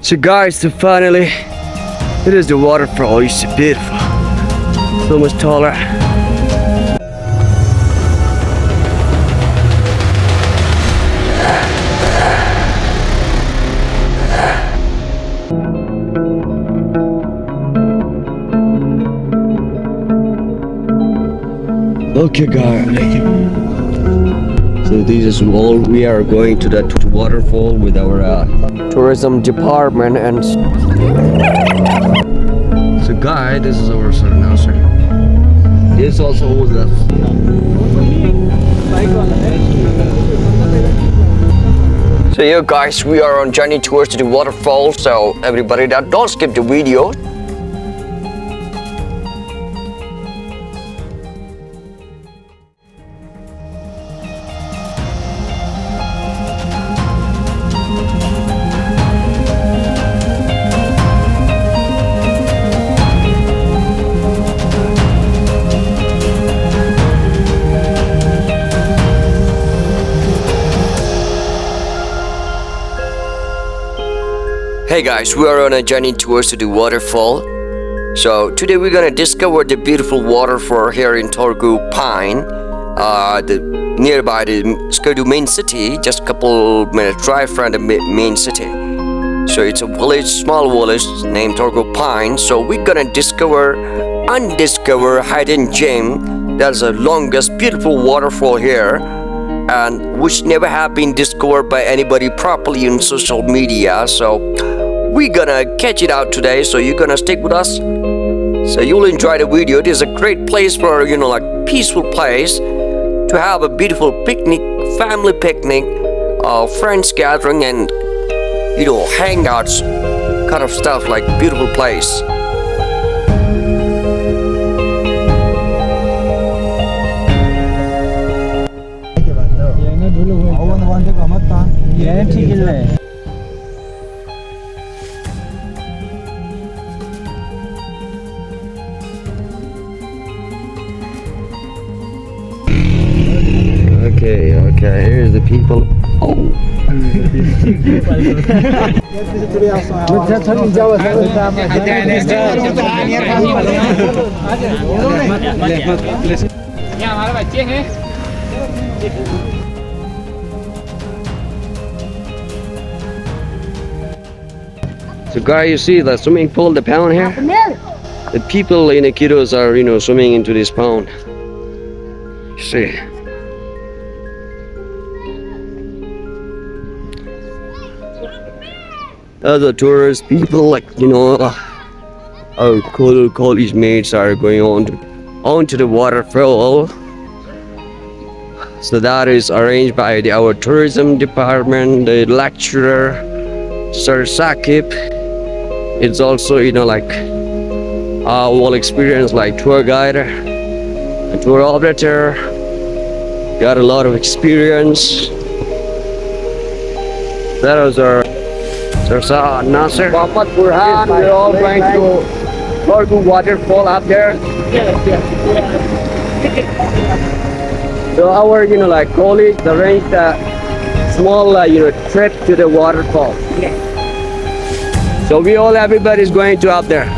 So guys, so finally, it is the waterfall. It's beautiful. So much taller. Okay guys, so this is all. We are going to that waterfall with our tourism department. And so guys, this is our sir now, sir. This also was the so yeah guys, we are on journey towards the waterfall. So everybody that don't skip the video. Hey guys, we are on a journey towards the waterfall. So today we're gonna discover the beautiful waterfall here in Torgu Pine, nearby the Skirdu main city, just a couple minutes drive from the main city. So it's a village, small village named Torgu Pine. So we're gonna undiscover hidden gem. That's the longest beautiful waterfall here, and which never have been discovered by anybody properly in social media. So we're gonna catch it out today, so you're gonna stick with us, so you'll enjoy the video. It is a great place for, like peaceful place to have a beautiful picnic, family picnic, friends gathering, and hangouts kind of stuff, like beautiful place. Okay, here's the people. Oh. So guys, you see the swimming pool, the pond here? The people in the kiddos are, swimming into this pond. You see? Other tourist people, like our college mates are going onto the waterfall. So that is arranged by our tourism department, the lecturer, Sir Sakib. It's also all experience, like tour guide, a tour operator. Got a lot of experience. That was our Sir Nasser, Muhammad Burhan. We're all going to Torgu waterfall up there. So our colleagues arranged a small trip to the waterfall. So everybody's going to up there.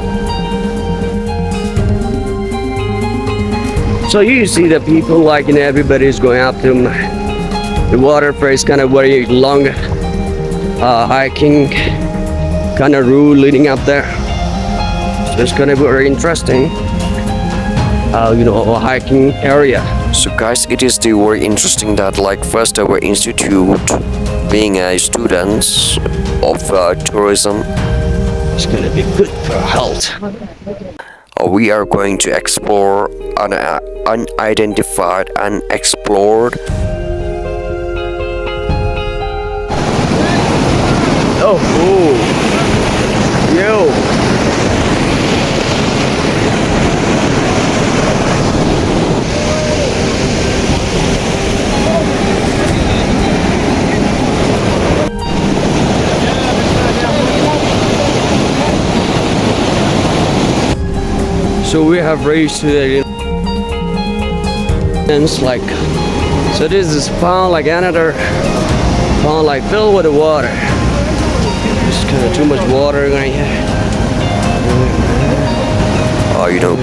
So you see the people, everybody's going up to the waterfall. It's kind of very long hiking kind of route leading up there. So it's gonna be very interesting, a hiking area. So guys, it is very interesting that first our institute, being a students of tourism, it's gonna be good for health. We are going to explore an unidentified, unexplored. Oh, yo. So we have reached to the so this is pond, another pond filled with the water. Just kind of too much water right here.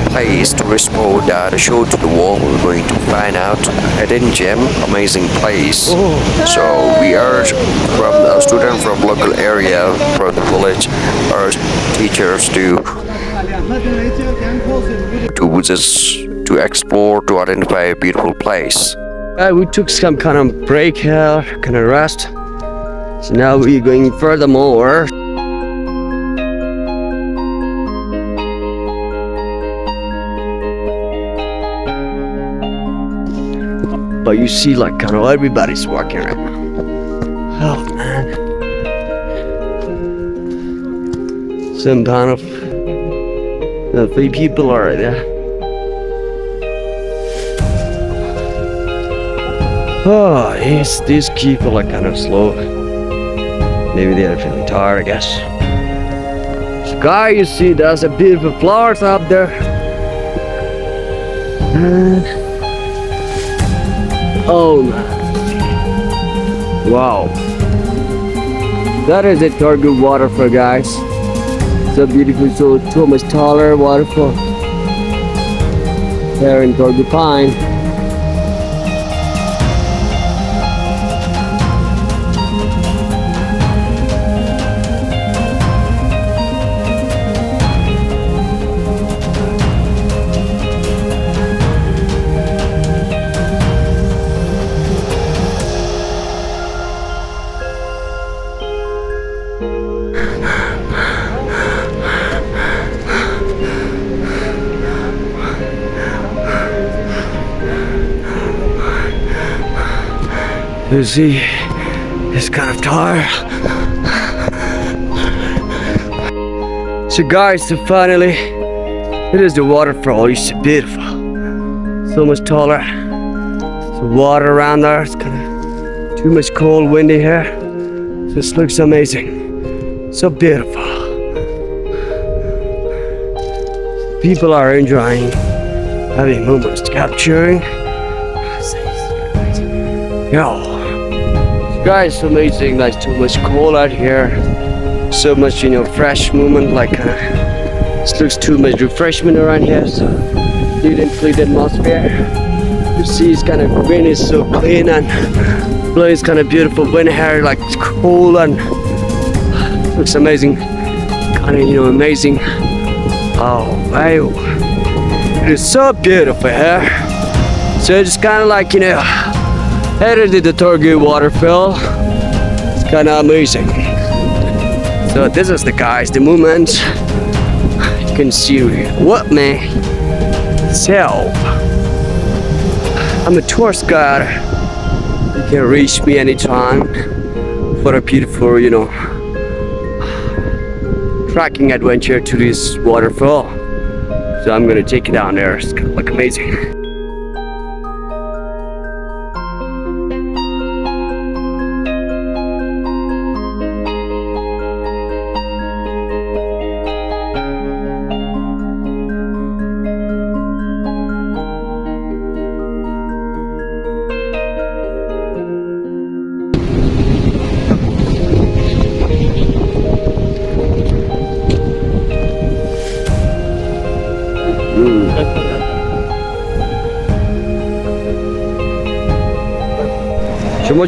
Place tourist spot that show to the world. We're going to find out a hidden gem, amazing place. So we are from a student from local area, from the village, our teachers to visit, to explore, to identify a beautiful place. We took some kind of break here, kind of rest. So now we're going furthermore. But you see, like, kind of everybody's walking right now. Oh man, some kind of 3 people are right there. Oh, yes, these people are kind of slow. Maybe they are feeling tired, I guess. So, guys, you see, there's a beautiful flowers up there. Oh man. Wow. That is a Torgu waterfall, guys. So beautiful, so much taller waterfall. There in Torgu Pine. You see, it's kind of tired. So guys, so finally, it is the waterfall. It's beautiful. So much taller. So water around there. It's kind of too much cold, windy here. So this looks amazing. So beautiful. People are enjoying, having moments, capturing. Yo. Guys, amazing. Like too much cold out here. So much, fresh movement. Like this looks too much refreshment around here. So clean atmosphere. You see, it's kind of wind is so clean and blowing kind of beautiful wind here. Like it's cool and looks amazing. Kind of amazing. Oh wow! It is so beautiful here. So it's kind of like headed to the Torgu waterfall. It's kind of amazing. So this is the guys, the movement. You can see what man. So I'm a tourist guide. You can reach me anytime for a beautiful, trekking adventure to this waterfall. So I'm gonna take you down there. It's gonna look amazing.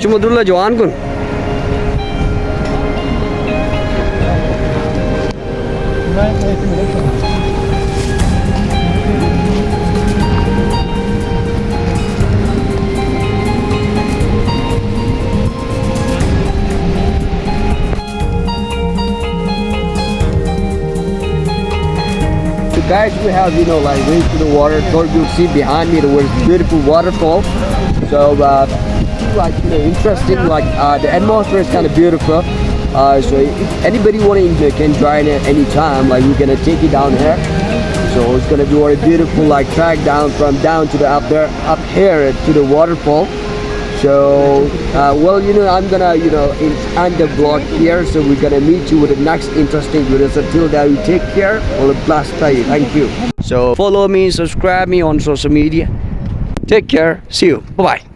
Cuma dulu lah Johan kun. So guys, we have like way to the water. You see behind me there was beautiful waterfall. So like interesting, like the atmosphere is kind of beautiful. So if anybody can join at any time, like we're gonna take it down here. So it's gonna be very beautiful, like track down from down to the up here to the waterfall. So well, I'm gonna end the vlog here. So we're gonna meet you with the next interesting video. So till then, you take care. All the blessed day. Thank you. So follow me, subscribe me on social media. Take care. See you. Bye bye.